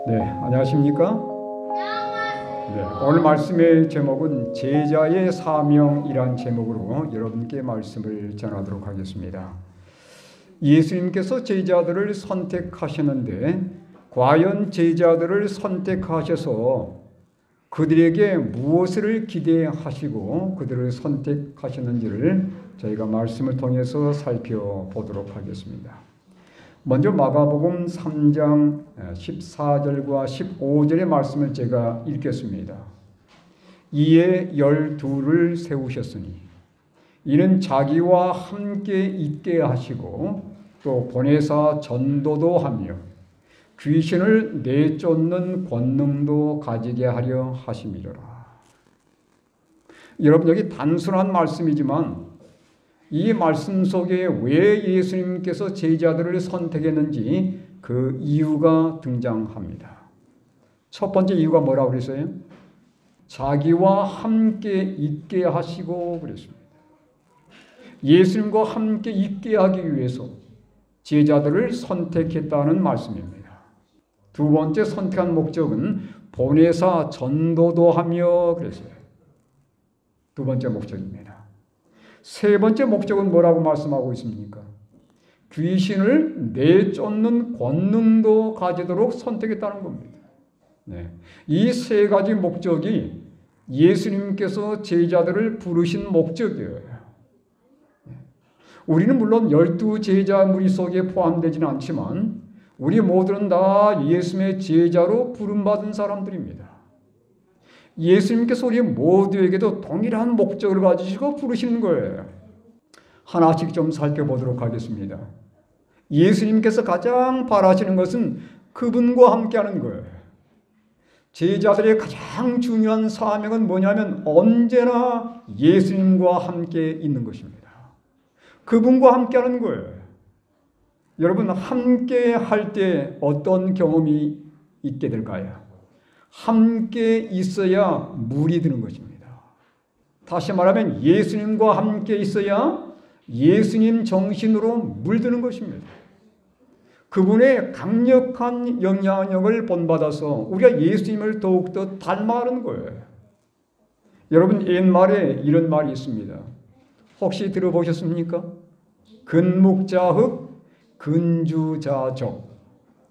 네, 안녕하십니까? 네, 오늘 말씀의 제목은 제자의 사명이란 제목으로 여러분께 말씀을 전하도록 하겠습니다. 예수님께서 제자들을 선택하셨는데 과연 제자들을 선택하셔서 그들에게 무엇을 기대하시고 그들을 선택하셨는지를 저희가 말씀을 통해서 살펴보도록 하겠습니다. 먼저 마가복음 3장 14절과 15절의 말씀을 제가 읽겠습니다. 이에 12를 세우셨으니 이는 자기와 함께 있게 하시고 또 보내사 전도도 하며 귀신을 내쫓는 권능도 가지게 하려 하심이로라. 여러분, 여기 단순한 말씀이지만 이 말씀 속에 왜 예수님께서 제자들을 선택했는지 그 이유가 등장합니다. 첫 번째 이유가 뭐라고 그랬어요? 자기와 함께 있게 하시고 그랬습니다. 예수님과 함께 있게 하기 위해서 제자들을 선택했다는 말씀입니다. 두 번째 선택한 목적은 보내사 전도도 하며 그랬어요. 두 번째 목적입니다. 세 번째 목적은 뭐라고 말씀하고 있습니까? 귀신을 내쫓는 권능도 가지도록 선택했다는 겁니다. 네. 이 세 가지 목적이 예수님께서 제자들을 부르신 목적이에요. 우리는 물론 12 제자 무리 속에 포함되지는 않지만 우리 모두는 다 예수님의 제자로 부름받은 사람들입니다. 예수님께서 우리 모두에게도 동일한 목적을 가지시고 부르시는 거예요. 하나씩 좀 살펴보도록 하겠습니다. 예수님께서 가장 바라시는 것은 그분과 함께하는 거예요. 제자들의 가장 중요한 사명은 뭐냐면 언제나 예수님과 함께 있는 것입니다. 그분과 함께하는 거예요. 여러분, 함께 할 때 어떤 경험이 있게 될까요? 함께 있어야 물이 드는 것입니다. 다시 말하면 예수님과 함께 있어야 예수님 정신으로 물드는 것입니다. 그분의 강력한 영향력을 본받아서 우리가 예수님을 더욱더 닮아가는 거예요. 여러분, 옛말에 이런 말이 있습니다. 혹시 들어보셨습니까? 근묵자흑 근주자적.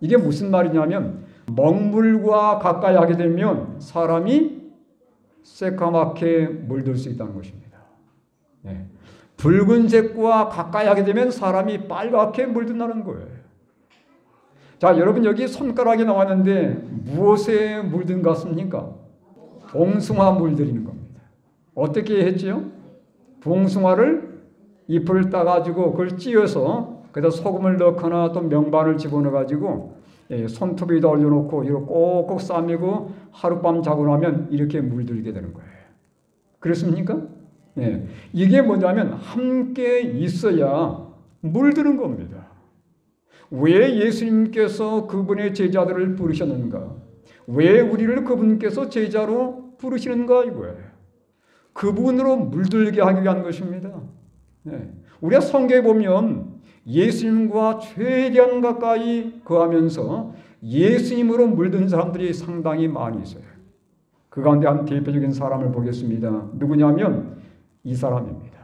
이게 무슨 말이냐면 먹물과 가까이 하게 되면 사람이 새까맣게 물들 수 있다는 것입니다. 네. 붉은색과 가까이 하게 되면 사람이 빨갛게 물든다는 거예요. 자, 여러분, 여기 손가락이 나왔는데 무엇에 물든 것 같습니까? 봉숭아 물들이는 겁니다. 어떻게 했지요? 봉숭아를 잎을 따가지고 그걸 찧어서 거기다 소금을 넣거나 또 명반을 집어넣어가지고 손톱에다 올려놓고 이거 꼭꼭 싸매고 하룻밤 자고 나면 이렇게 물들게 되는 거예요. 그렇습니까? 네. 이게 뭐냐면 함께 있어야 물드는 겁니다. 왜 예수님께서 그분의 제자들을 부르셨는가? 왜 우리를 그분께서 제자로 부르시는가 이거예요. 그분으로 물들게 하기 위한 것입니다. 네. 우리가 성경에 보면 예수님과 최대한 가까이 거하면서 예수님으로 물든 사람들이 상당히 많이 있어요. 그 가운데 한 대표적인 사람을 보겠습니다. 누구냐면 이 사람입니다.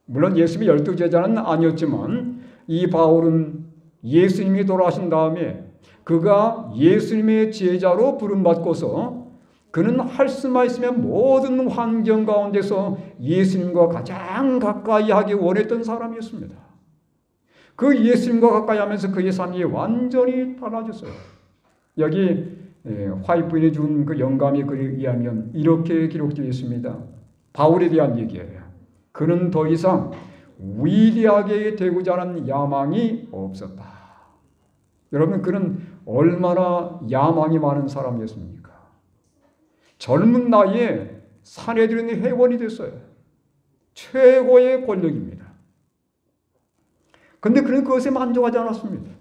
물론 예수님의 12제자는 아니었지만 이 바울은 예수님이 돌아가신 다음에 그가 예수님의 제자로 부름받고서 그는 할 수만 있으면 모든 환경 가운데서 예수님과 가장 가까이 하기 원했던 사람이었습니다. 그 예수님과 가까이 하면서 그의 삶이 완전히 달라졌어요. 여기 화이트인이 준 그 영감의 글에 의하면 이렇게 기록되어 있습니다. 바울에 대한 얘기예요. 그는 더 이상 위대하게 되고자 하는 야망이 없었다. 여러분, 그는 얼마나 야망이 많은 사람이었습니까? 젊은 나이에 산헤드린 회원이 됐어요. 최고의 권력입니다. 그런데 그는 그것에 만족하지 않았습니다.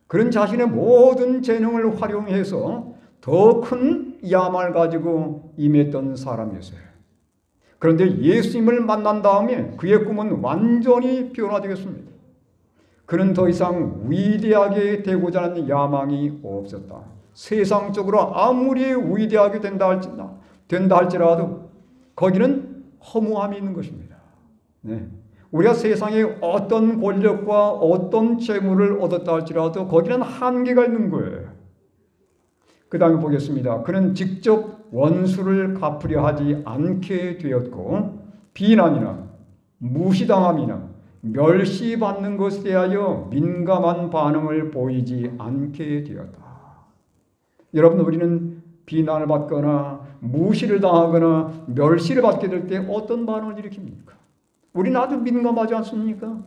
그는 자신의 모든 재능을 활용해서 더 큰 야망을 가지고 임했던 사람이었어요. 그런데 예수님을 만난 다음에 그의 꿈은 완전히 변화되었습니다. 그는 더 이상 위대하게 되고자 하는 야망이 없었다. 세상적으로 아무리 위대하게 된다 할지라도 거기는 허무함이 있는 것입니다. 네. 우리가 세상에 어떤 권력과 어떤 재물을 얻었다 할지라도 거기는 한계가 있는 거예요. 그 다음에 보겠습니다. 그는 직접 원수를 갚으려 하지 않게 되었고 비난이나 무시당함이나 멸시받는 것에 대하여 민감한 반응을 보이지 않게 되었다. 여러분, 우리는 비난을 받거나 무시를 당하거나 멸시를 받게 될 때 어떤 반응을 일으킵니까? 우리는 아주 민감하지 않습니까?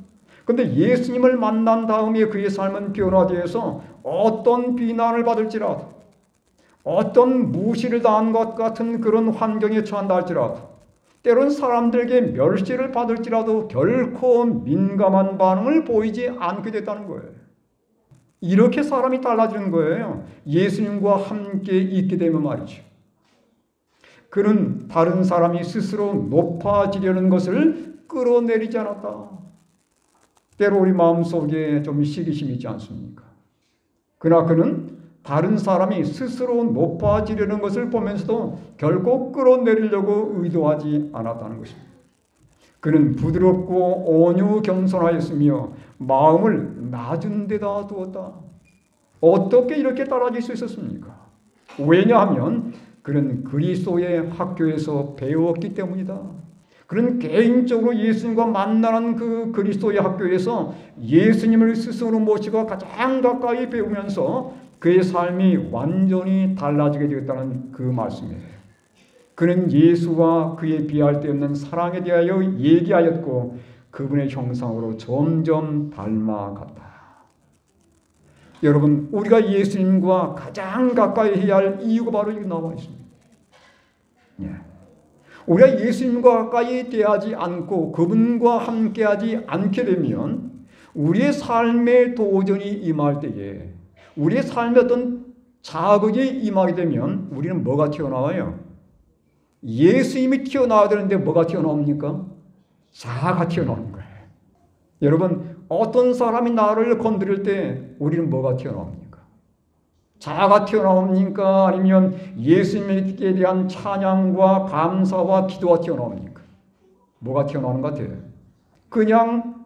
그런데 예수님을 만난 다음에 그의 삶은 변화되어서 어떤 비난을 받을지라도 어떤 무시를 당한 것 같은 그런 환경에 처한다 할지라도 때론 사람들에게 멸시를 받을지라도 결코 민감한 반응을 보이지 않게 됐다는 거예요. 이렇게 사람이 달라지는 거예요. 예수님과 함께 있게 되면 말이죠. 그는 다른 사람이 스스로 높아지려는 것을 끌어내리지 않았다. 때로 우리 마음속에 좀 시기심이 있지 않습니까? 그러나 그는 다른 사람이 스스로 높아지려는 것을 보면서도 결코 끌어내리려고 의도하지 않았다는 것입니다. 그는 부드럽고 온유 겸손하였으며 마음을 낮은 데다 두었다. 어떻게 이렇게 달라질 수 있었습니까? 왜냐하면 그는 그리스도의 학교에서 배웠기 때문이다. 그는 개인적으로 예수님과 만나는 그 그리스도의 학교에서 예수님을 스스로 모시고 가장 가까이 배우면서 그의 삶이 완전히 달라지게 되었다는 그 말씀이에요. 그는 예수와 그에 비할 데 없는 사랑에 대하여 얘기하였고 그분의 형상으로 점점 닮아갔다. 여러분, 우리가 예수님과 가장 가까이 해야 할 이유가 바로 여기 나와 있습니다. 우리가 예수님과 가까이 대하지 않고 그분과 함께하지 않게 되면 우리의 삶에 도전이 임할 때에 우리의 삶에 어떤 자극이 임하게 되면 우리는 뭐가 튀어나와요? 예수님이 튀어나와야 되는데 뭐가 튀어나옵니까? 자아가 튀어나오는 거예요. 여러분, 어떤 사람이 나를 건드릴 때 우리는 뭐가 튀어나옵니까? 자아가 튀어나옵니까? 아니면 예수님께 대한 찬양과 감사와 기도가 튀어나옵니까? 뭐가 튀어나오는 것 같아요? 그냥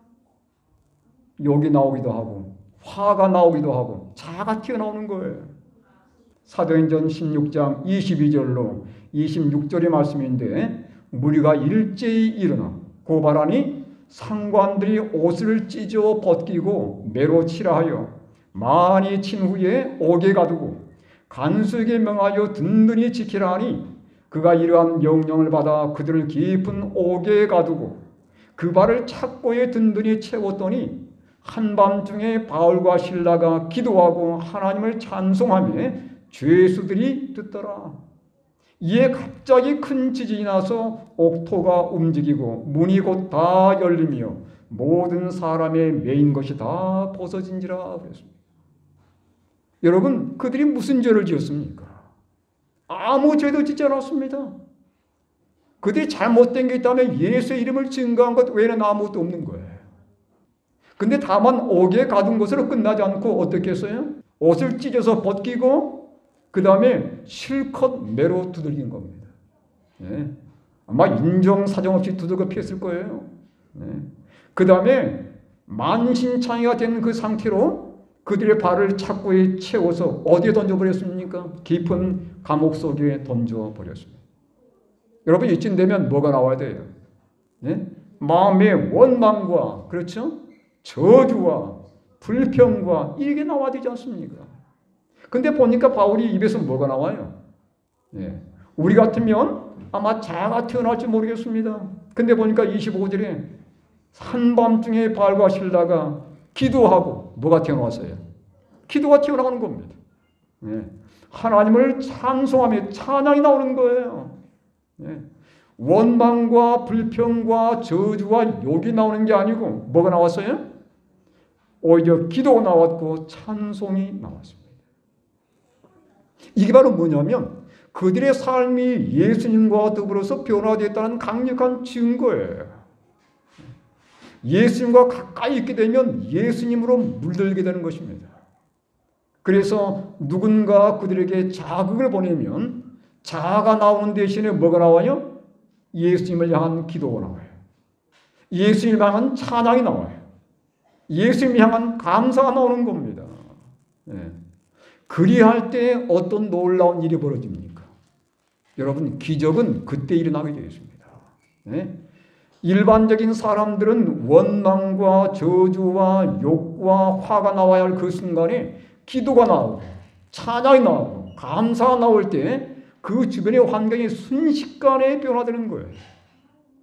욕이 나오기도 하고 화가 나오기도 하고 자아가 튀어나오는 거예요. 사도행전 16장 22절로 26절의 말씀인데 무리가 일제히 일어나 고발하니 상관들이 옷을 찢어 벗기고 매로 치라 하여 많이 친 후에 옥에 가두고 간수에게 명하여 든든히 지키라 하니 그가 이러한 명령을 받아 그들을 깊은 옥에 가두고 그 발을 착고에 든든히 채웠더니 한밤중에 바울과 실라가 기도하고 하나님을 찬송하며 죄수들이 듣더라. 이에 갑자기 큰 지진이 나서 옥토가 움직이고 문이 곧 다 열리며 모든 사람의 매인 것이 다 벗어진지라 그랬습니다. 여러분, 그들이 무슨 죄를 지었습니까? 아무 죄도 짓지 않았습니다. 그들이 잘못된 게 있다면 예수의 이름을 증거한 것 외에는 아무것도 없는 거예요. 근데 다만 옥에 가둔 것으로 끝나지 않고 어떻게 했어요? 옷을 찢어서 벗기고 그 다음에 실컷 매로 두들긴 겁니다. 예. 아마 인정사정 없이 두들겨 피했을 거예요. 예. 그 다음에 만신창이가 된 그 상태로 그들의 발을 착고에 채워서 어디에 던져버렸습니까? 깊은 감옥 속에 던져버렸습니다. 여러분, 이쯤 되면 뭐가 나와야 돼요? 예? 마음의 원망과, 그렇죠? 저주와 불평과 이게 나와야 되지 않습니까? 근데 보니까 바울이 입에서 뭐가 나와요? 예. 우리 같으면 아마 자아가 튀어나올지 모르겠습니다. 근데 보니까 25절에 한밤중에 바울과 실라가 기도하고 뭐가 튀어나왔어요? 기도가 튀어나오는 겁니다. 예. 하나님을 찬송하며 찬양이 나오는 거예요. 예. 원망과 불평과 저주와 욕이 나오는 게 아니고 뭐가 나왔어요? 오히려 기도가 나왔고 찬송이 나왔습니다. 이게 바로 뭐냐면 그들의 삶이 예수님과 더불어서 변화되었다는 강력한 증거예요. 예수님과 가까이 있게 되면 예수님으로 물들게 되는 것입니다. 그래서 누군가 그들에게 자극을 보내면 자아가 나오는 대신에 뭐가 나와요? 예수님을 향한 기도가 나와요. 예수님을 향한 찬양이 나와요. 예수님을 향한 감사가 나오는 겁니다. 예. 그리할 때 어떤 놀라운 일이 벌어집니까? 여러분, 기적은 그때 일어나게 되어 있습니다. 예? 일반적인 사람들은 원망과 저주와 욕과 화가 나와야 할 그 순간에 기도가 나오고 찬양이 나오고 감사가 나올 때 그 주변의 환경이 순식간에 변화되는 거예요.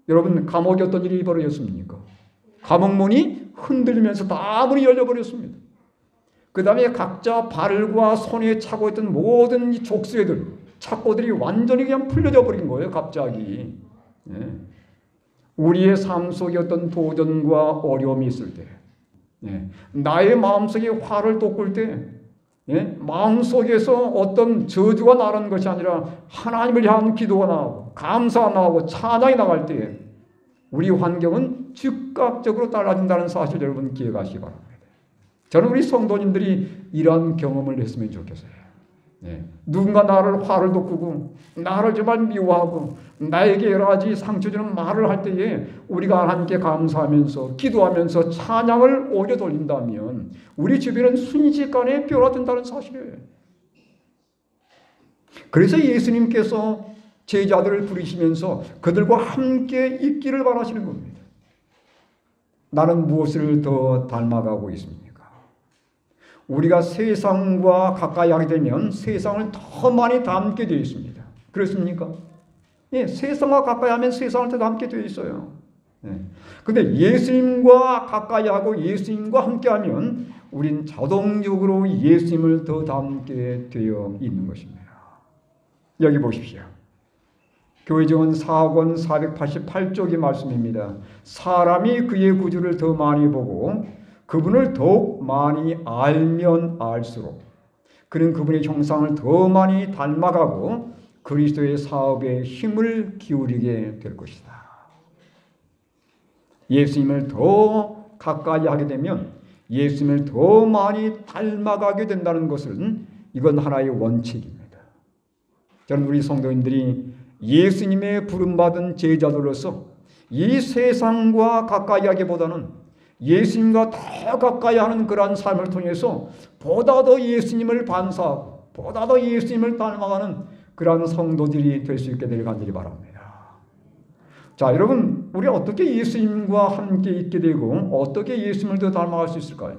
여러분, 감옥에 어떤 일이 벌어졌습니까? 감옥문이 흔들리면서 다 문이 열려버렸습니다. 그 다음에 각자 발과 손에 차고 있던 모든 이 족쇄들, 착고들이 완전히 그냥 풀려져 버린 거예요. 갑자기. 예. 우리의 삶 속에 어떤 도전과 어려움이 있을 때, 예. 나의 마음속에 화를 돋굴 때, 예? 마음속에서 어떤 저주가 나가는 것이 아니라 하나님을 향한 기도가 나오고 감사가 나오고 찬양이 나갈 때 우리 환경은 즉각적으로 달라진다는 사실 여러분 기억하시기 바랍니다. 저는 우리 성도님들이 이러한 경험을 했으면 좋겠어요. 예. 누군가 나를 화를 돋구고 나를 정말 미워하고 나에게 여러 가지 상처 주는 말을 할 때에 우리가 하나님께 감사하면서 기도하면서 찬양을 오려 돌린다면 우리 주변은 순식간에 변화된다는 사실이에요. 그래서 예수님께서 제자들을 부르시면서 그들과 함께 있기를 바라시는 겁니다. 나는 무엇을 더 닮아가고 있습니까? 우리가 세상과 가까이 하게 되면 세상을 더 많이 닮게 되어 있습니다. 그렇습니까? 예, 세상과 가까이 하면 세상을 더 닮게 되어 있어요. 그런데 예수님과 가까이 하고 예수님과 함께 하면 우린 자동적으로 예수님을 더 닮게 되어 있는 것입니다. 여기 보십시오. 교회정원 4권 488쪽의 말씀입니다. 사람이 그의 구주를 더 많이 보고 그분을 더욱 많이 알면 알수록 그는 그분의 형상을 더 많이 닮아가고 그리스도의 사업에 힘을 기울이게 될 것이다. 예수님을 더 가까이 하게 되면 예수님을 더 많이 닮아가게 된다는 것은 이건 하나의 원칙입니다. 저는 우리 성도님들이 예수님의 부름받은 제자들로서 이 세상과 가까이 하기보다는 예수님과 더 가까이 하는 그러한 삶을 통해서 보다 더 예수님을 반사하고 보다 더 예수님을 닮아가는 그러한 성도들이 될 수 있게 되길 간절히 바랍니다. 자, 여러분, 우리 어떻게 예수님과 함께 있게 되고 어떻게 예수님을 더 닮아갈 수 있을까요?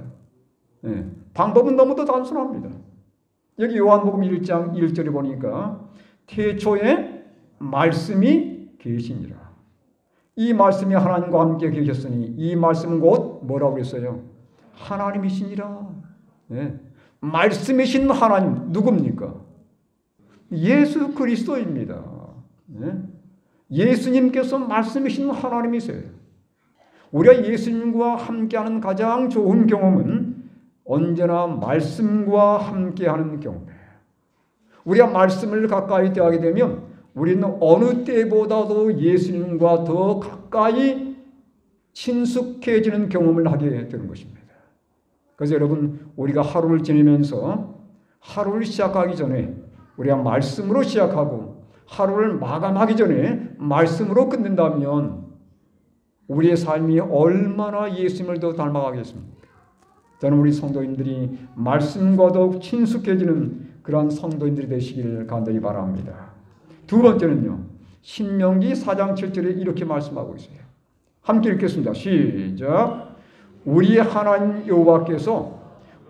네, 방법은 너무도 단순합니다. 여기 요한복음 1장 1절에 보니까 태초에 말씀이 계시니라. 이 말씀이 하나님과 함께 계셨으니 이 말씀은 곧 뭐라고 했어요? 하나님이시니라. 네. 말씀이신 하나님 누굽니까? 예수 그리스도입니다. 네. 예수님께서 말씀이신 하나님이세요. 우리가 예수님과 함께하는 가장 좋은 경험은 언제나 말씀과 함께하는 경험이에요. 우리가 말씀을 가까이 대하게 되면 우리는 어느 때보다도 예수님과 더 가까이 친숙해지는 경험을 하게 되는 것입니다. 그래서 여러분, 우리가 하루를 지내면서 하루를 시작하기 전에 우리가 말씀으로 시작하고 하루를 마감하기 전에 말씀으로 끝낸다면 우리의 삶이 얼마나 예수님을 더 닮아가겠습니까? 저는 우리 성도님들이 말씀과 더욱 친숙해지는 그러한 성도님들이 되시기를 간절히 바랍니다. 두 번째는요, 신명기 4장 7절에 이렇게 말씀하고 있어요. 함께 읽겠습니다. 시작. 우리 하나님 여호와께서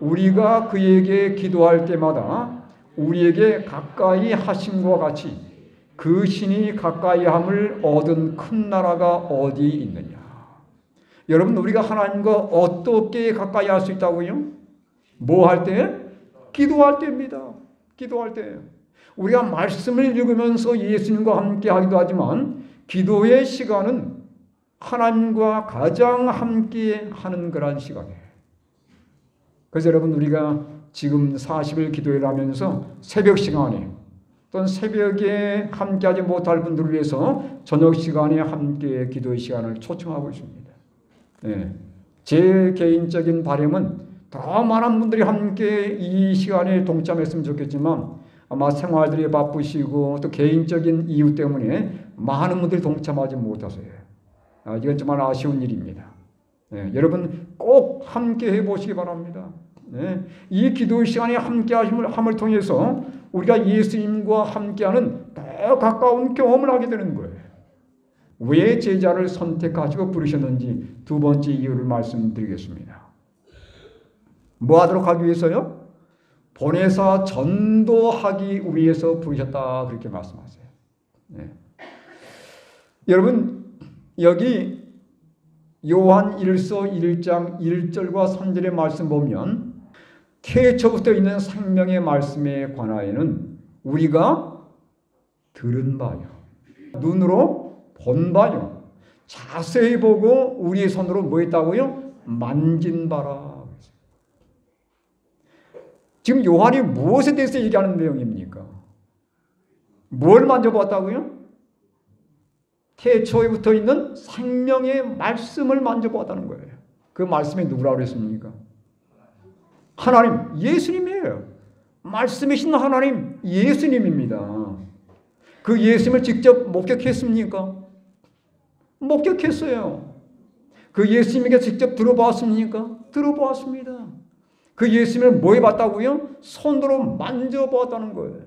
우리가 그에게 기도할 때마다 우리에게 가까이 하심과 같이 그 신이 가까이 함을 얻은 큰 나라가 어디 있느냐. 여러분, 우리가 하나님과 어떻게 가까이 할 수 있다고요? 뭐 할 때? 기도할 때입니다. 기도할 때예요. 우리가 말씀을 읽으면서 예수님과 함께 하기도 하지만 기도의 시간은 하나님과 가장 함께 하는 그런 시간이에요. 그래서 여러분, 우리가 지금 40일 기도회를 하면서 새벽 시간에 또는 새벽에 함께하지 못할 분들을 위해서 저녁 시간에 함께 기도의 시간을 초청하고 있습니다. 네. 제 개인적인 바람은 더 많은 분들이 함께 이 시간에 동참했으면 좋겠지만 아마 생활들이 바쁘시고 또 개인적인 이유 때문에 많은 분들이 동참하지 못하세요. 이건 정말 아쉬운 일입니다. 여러분 꼭 함께 해보시기 바랍니다. 이 기도 시간에 함께 함을 통해서 우리가 예수님과 함께하는 더 가까운 경험을 하게 되는 거예요. 왜 제자를 선택하시고 부르셨는지 두 번째 이유를 말씀드리겠습니다. 뭐 하도록 하기 위해서요? 보내사 전도하기 위해서 부르셨다 그렇게 말씀하세요. 여러분 여기 요한 1서 1장 1절과 3절의 말씀 보면 태초부터 있는 생명의 말씀에 관하여는 우리가 들은 바요, 눈으로 본 바요, 자세히 보고 우리의 손으로 뭐 했다고요? 만진 바라. 지금 요한이 무엇에 대해서 얘기하는 내용입니까? 뭘 만져보았다고요? 태초에 붙어 있는 생명의 말씀을 만져보았다는 거예요. 그 말씀이 누구라고 그랬습니까? 하나님, 예수님이에요. 말씀이신 하나님, 예수님입니다. 그 예수님을 직접 목격했습니까? 목격했어요. 그 예수님에게 직접 들어보았습니까? 들어보았습니다. 그 예수님을 뭐 해봤다고요? 손으로 만져보았다는 거예요.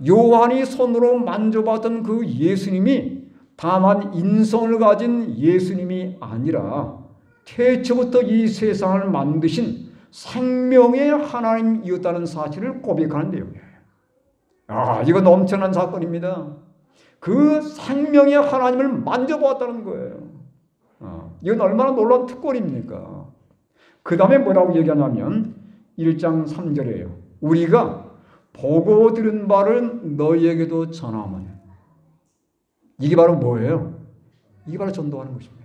요한이 손으로 만져봤던 그 예수님이 다만 인성을 가진 예수님이 아니라 태초부터 이 세상을 만드신 생명의 하나님이었다는 사실을 고백하는 내용이에요. 이건 엄청난 사건입니다. 그 생명의 하나님을 만져보았다는 거예요. 이건 얼마나 놀라운 특권입니까? 그 다음에 뭐라고 얘기하냐면 1장 3절이에요. 우리가 보고 들은 바를 너희에게도 전하면. 이게 바로 뭐예요? 이게 바로 전도하는 것입니다.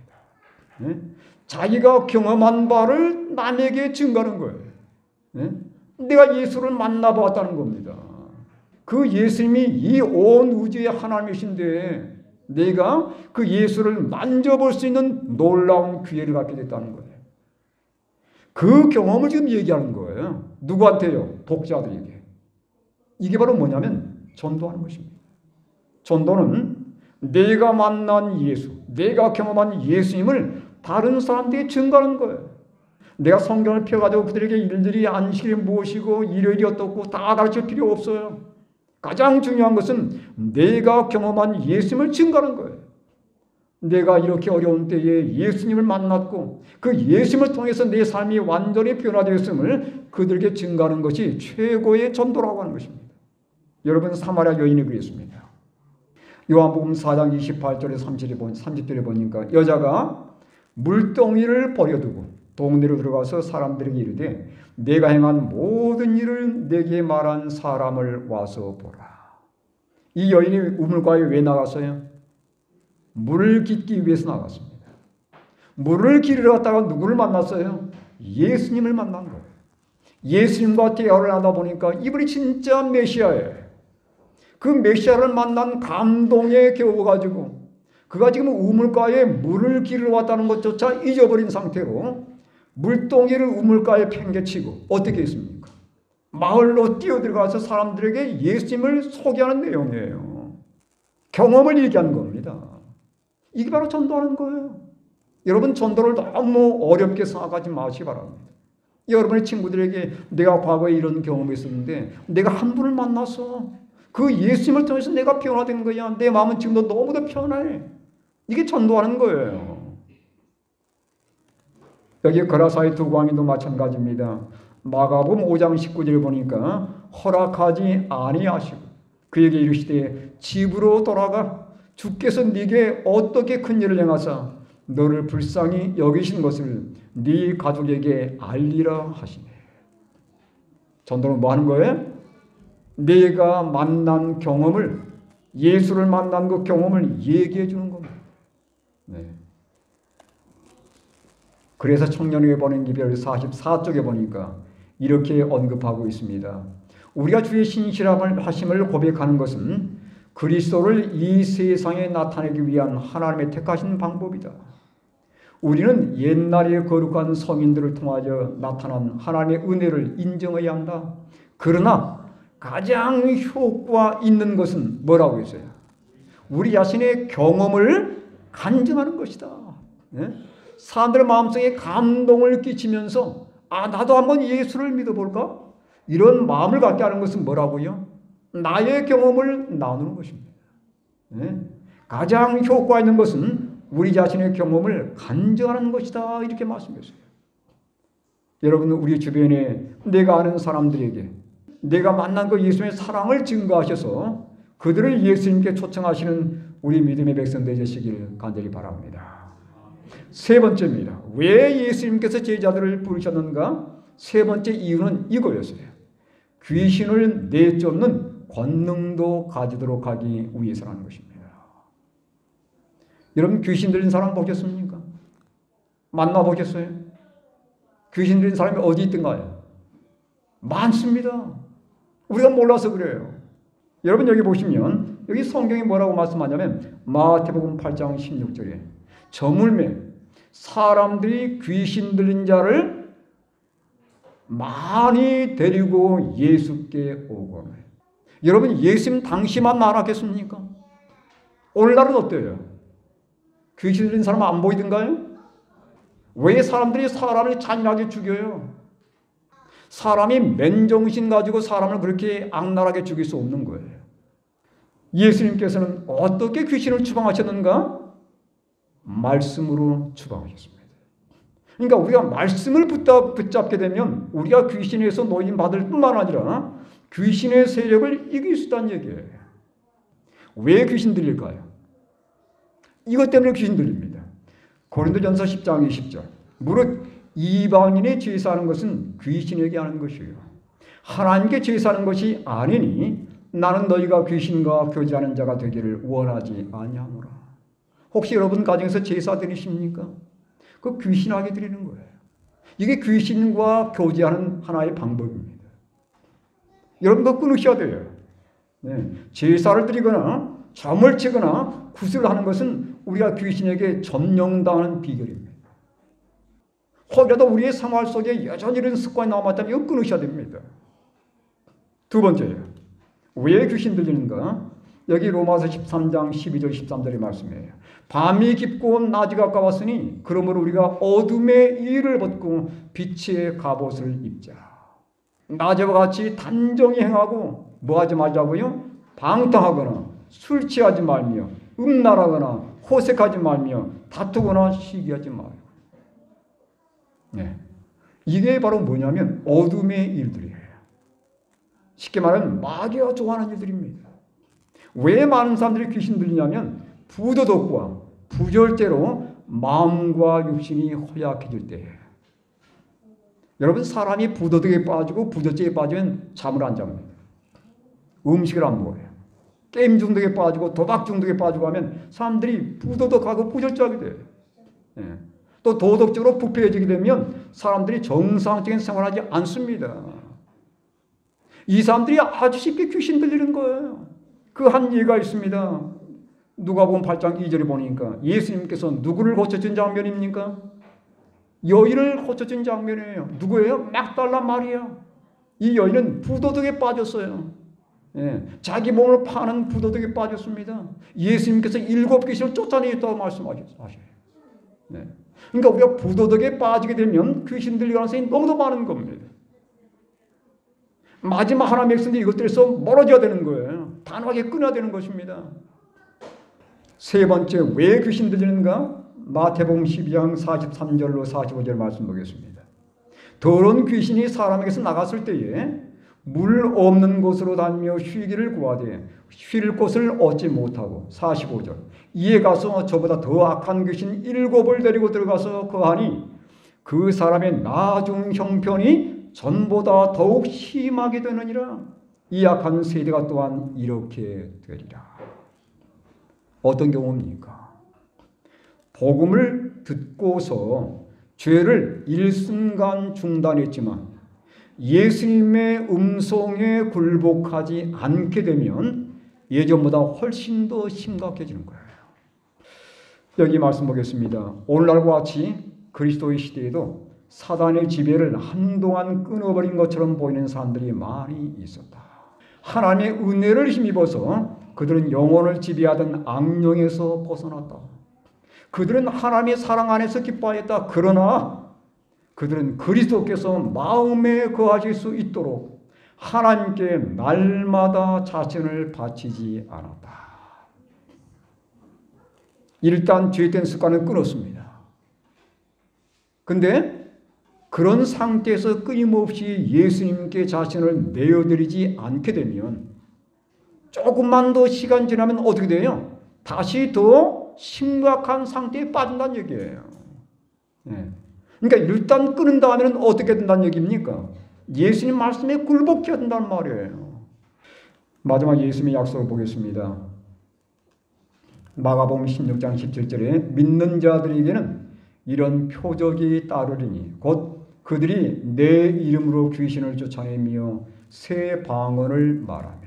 자기가 경험한 바를 남에게 증거하는 거예요. 내가 예수를 만나보았다는 겁니다. 그 예수님이 이 온 우주의 하나님이신데 내가 그 예수를 만져볼 수 있는 놀라운 기회를 갖게 됐다는 거예요. 그 경험을 지금 얘기하는 거예요. 누구한테요? 독자들에게. 이게 바로 뭐냐면 전도하는 것입니다. 전도는 내가 만난 예수, 내가 경험한 예수님을 다른 사람들에게 증거하는 거예요. 내가 성경을 펴가지고 그들에게 일들이 안식일이 무엇이고 일요일이 어떻고 다 가르칠 필요 없어요. 가장 중요한 것은 내가 경험한 예수님을 증거하는 거예요. 내가 이렇게 어려운 때에 예수님을 만났고 그 예수님을 통해서 내 삶이 완전히 변화되었음을 그들에게 증거하는 것이 최고의 전도라고 하는 것입니다. 여러분 사마리아 여인이 그랬습니다. 요한복음 4장 28절에 30절에 보니까 여자가 물동이를 버려두고 동네로 들어가서 사람들에게 이르되 내가 행한 모든 일을 내게 말한 사람을 와서 보라. 이 여인이 우물가에 왜 나갔어요? 물을 깃기 위해서 나갔습니다. 물을 기르러 갔다가 누구를 만났어요? 예수님을 만난 거예요. 예수님과 대화를 하다 보니까 이분이 진짜 메시아예요. 그 메시아를 만난 감동에 겨워가지고 그가 지금 우물가에 물을 기르러 왔다는 것조차 잊어버린 상태로 물동이를 우물가에 팽개치고 어떻게 했습니까? 마을로 뛰어들어가서 사람들에게 예수님을 소개하는 내용이에요. 경험을 얘기하는 겁니다. 이게 바로 전도하는 거예요. 여러분 전도를 너무 어렵게 생각하지 마시기 바랍니다. 여러분의 친구들에게 내가 과거에 이런 경험이 있었는데 내가 한 분을 만났어. 그 예수님을 통해서 내가 변화된 거야. 내 마음은 지금도 너무도 편해. 이게 전도하는 거예요. 여기 거라사의 두 광인도 마찬가지입니다. 마가복음 5장 19절을 보니까 허락하지 아니하시고 그에게 이르시되 집으로 돌아가 주께서 네게 어떻게 큰 일을 행하사 너를 불쌍히 여기신 것을 네 가족에게 알리라 하시네. 전도는 뭐 하는 거예요? 내가 만난 경험을 예수를 만난 그 경험을 얘기해 주는 겁니다. 그래서 청년에게 보낸 기별 44쪽에 보니까 이렇게 언급하고 있습니다. 우리가 주의 신실하심을 고백하는 것은 그리스도를 이 세상에 나타내기 위한 하나님의 택하신 방법이다. 우리는 옛날의 거룩한 성인들을 통하여 나타난 하나님의 은혜를 인정해야 한다. 그러나 가장 효과 있는 것은 뭐라고 했어요? 우리 자신의 경험을 간증하는 것이다. 사람들 마음속에 감동을 끼치면서 나도 한번 예수를 믿어볼까? 이런 마음을 갖게 하는 것은 뭐라고요? 나의 경험을 나누는 것입니다. 가장 효과 있는 것은 우리 자신의 경험을 간증하는 것이다. 이렇게 말씀했어요. 여러분, 우리 주변에 내가 아는 사람들에게 내가 만난 그 예수님의 사랑을 증거하셔서 그들을 예수님께 초청하시는 우리 믿음의 백성들 되시길 간절히 바랍니다. 세 번째입니다. 왜 예수님께서 제자들을 부르셨는가? 세 번째 이유는 이거였어요. 귀신을 내쫓는 권능도 가지도록 하기 위해서라는 것입니다. 여러분, 귀신 들린 사람 보셨습니까? 만나보셨어요? 귀신 들린 사람이 어디 있던가요? 많습니다. 우리가 몰라서 그래요. 여러분, 여기 보시면 여기 성경이 뭐라고 말씀하냐면 마태복음 8장 16절에 저물매 사람들이 귀신 들린 자를 많이 데리고 예수께 오거늘. 여러분, 예수님 당시만 말하겠습니까? 오늘날은 어때요? 귀신 들린 사람 안 보이던가요? 왜 사람들이 사람을 잔인하게 죽여요? 사람이 맨정신 가지고 사람을 그렇게 악랄하게 죽일 수 없는 거예요. 예수님께서는 어떻게 귀신을 추방하셨는가? 말씀으로 추방하셨습니다. 그러니까 우리가 말씀을 붙잡게 되면 우리가 귀신에서 노임받을 뿐만 아니라 귀신의 세력을 이길 수 있다는 얘기예요. 왜 귀신 들릴까요? 이것 때문에 귀신 들립니다. 고린도전서 10장 20절. 무릇 이방인의 제사하는 것은 귀신에게 하는 것이에요. 하나님께 제사하는 것이 아니니 나는 너희가 귀신과 교제하는 자가 되기를 원하지 아니하노라. 혹시 여러분 가정에서 제사 드리십니까? 그 귀신하게 드리는 거예요. 이게 귀신과 교제하는 하나의 방법입니다. 여러분 그거 끊으셔야 돼요. 제사를 드리거나 점을 치거나 구슬을 하는 것은 우리가 귀신에게 점령당하는 비결입니다. 혹여라도 우리의 생활 속에 여전히 이런 습관이 남았다면 이거 끊으셔야 됩니다. 두 번째요. 왜 귀신 들리는가? 여기 로마서 13장 12절 13절의 말씀이에요. 밤이 깊고 낮이 가까웠으니 그러므로 우리가 어둠의 일을 벗고 빛의 갑옷을 입자. 낮에와 같이 단정히 행하고 뭐 하지 말자고요? 방탕하거나 술 취하지 말며 음란하거나 호색하지 말며 다투거나 시기하지 말고. 이게 바로 뭐냐면 어둠의 일들이에요. 쉽게 말하면 마귀가 좋아하는 일들입니다. 왜 많은 사람들이 귀신 들리냐면 부도덕과 부절제로 마음과 육신이 허약해질 때예요. 여러분, 사람이 부도덕에 빠지고 부절제에 빠지면 잠을 안 잡니다. 음식을 안 먹어요. 게임 중독에 빠지고 도박 중독에 빠지고 하면 사람들이 부도덕하고 부절제하게 돼요. 또 도덕적으로 부패해지게 되면 사람들이 정상적인 생활하지 않습니다. 이 사람들이 아주 쉽게 귀신 들리는 거예요. 그 한 예가 있습니다. 누가복음 8장 2절에 보니까 예수님께서 누구를 고쳐준 장면입니까? 여인을 고쳐준 장면이에요. 누구예요? 막달라 마리아. 이 여인은 부도덕에 빠졌어요. 자기 몸을 파는 부도덕에 빠졌습니다. 예수님께서 7귀신을 쫓아내겠다고 말씀하셔요. 그러니까 우리가 부도덕에 빠지게 되면 귀신 들릴 가능성이 너무도 많은 겁니다. 마지막 하나님의 백성들이 이것들에서 멀어져야 되는 거예요. 단호하게 끊어야 되는 것입니다. 세 번째, 왜 귀신 들리는가? 마태복음 12장 43절로 45절 말씀 보겠습니다. 더러운 귀신이 사람에게서 나갔을 때에 물 없는 곳으로 다니며 쉬기를 구하되 쉴 곳을 얻지 못하고 45절. 이에 가서 저보다 더 악한 귀신 7을 데리고 들어가서 거하니 그 사람의 나중 형편이 전보다 더욱 심하게 되느니라. 이 악한 세대가 또한 이렇게 되리라. 어떤 경우입니까? 복음을 듣고서 죄를 일순간 중단했지만 예수님의 음성에 굴복하지 않게 되면 예전보다 훨씬 더 심각해지는 거예요. 여기 말씀 보겠습니다. 오늘날과 같이 그리스도의 시대에도 사단의 지배를 한동안 끊어버린 것처럼 보이는 사람들이 많이 있었다. 하나님의 은혜를 힘입어서 그들은 영혼을 지배하던 악령에서 벗어났다. 그들은 하나님의 사랑 안에서 기뻐하였다. 그러나 그들은 그리스도께서 마음에 거하실 수 있도록 하나님께 날마다 자신을 바치지 않았다. 일단 죄된 습관은 끊었습니다. 근데 그런 상태에서 끊임없이 예수님께 자신을 내어드리지 않게 되면 조금만 더 시간 지나면 어떻게 돼요? 다시 더 심각한 상태에 빠진다는 얘기예요. 네. 그러니까 일단 끊은 다음에는 어떻게 된다는 얘기입니까? 예수님 말씀에 굴복해야 된다는 말이에요. 마지막 예수님의 약속을 보겠습니다. 마가복음 16장 17절에 믿는 자들에게는 이런 표적이 따르리니 곧 그들이 내 이름으로 귀신을 쫓아내며 새 방언을 말하며.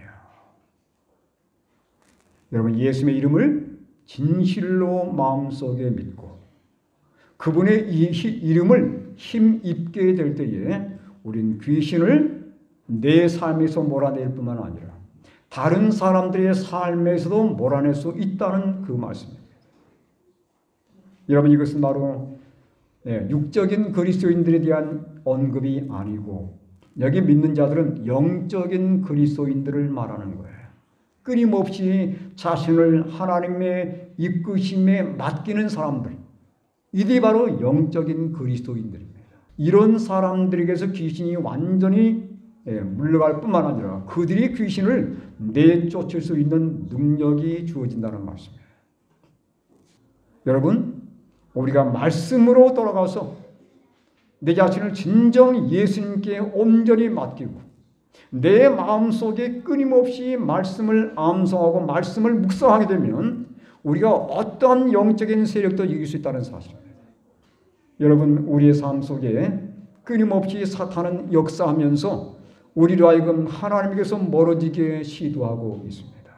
여러분, 예수님의 이름을 진실로 마음속에 믿고 그분의 이름을 힘입게 될 때에 우린 귀신을 내 삶에서 몰아낼 뿐만 아니라 다른 사람들의 삶에서도 몰아낼 수 있다는 그 말씀입니다. 여러분, 이것은 바로 육적인 그리스도인들에 대한 언급이 아니고 여기 믿는 자들은 영적인 그리스도인들을 말하는 거예요. 끊임없이 자신을 하나님의 이끄심에 맡기는 사람들, 이들이 바로 영적인 그리스도인들입니다. 이런 사람들에게서 귀신이 완전히 물러갈 뿐만 아니라 그들이 귀신을 내쫓을 수 있는 능력이 주어진다는 말씀이에요. 여러분, 우리가 말씀으로 돌아가서 내 자신을 진정 예수님께 온전히 맡기고 내 마음속에 끊임없이 말씀을 암송하고 말씀을 묵상하게 되면 우리가 어떤 영적인 세력도 이길 수 있다는 사실입니다. 여러분, 우리의 삶 속에 끊임없이 사탄은 역사하면서 우리로 하여금 하나님께서 멀어지게 시도하고 있습니다.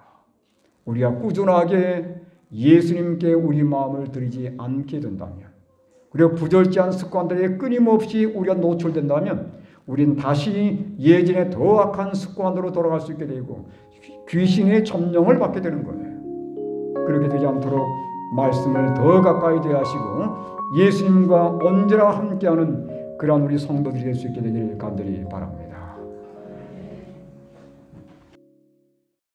우리가 꾸준하게 예수님께 우리 마음을 드리지 않게 된다면, 그리고 부절제한 습관들에 끊임없이 우리가 노출된다면 우리는 다시 예전에 더 악한 습관으로 돌아갈 수 있게 되고 귀신의 점령을 받게 되는 거예요. 그렇게 되지 않도록 말씀을 더 가까이 대하시고 예수님과 언제나 함께하는 그러한 우리 성도들이 될 수 있게 되기를 간절히 바랍니다.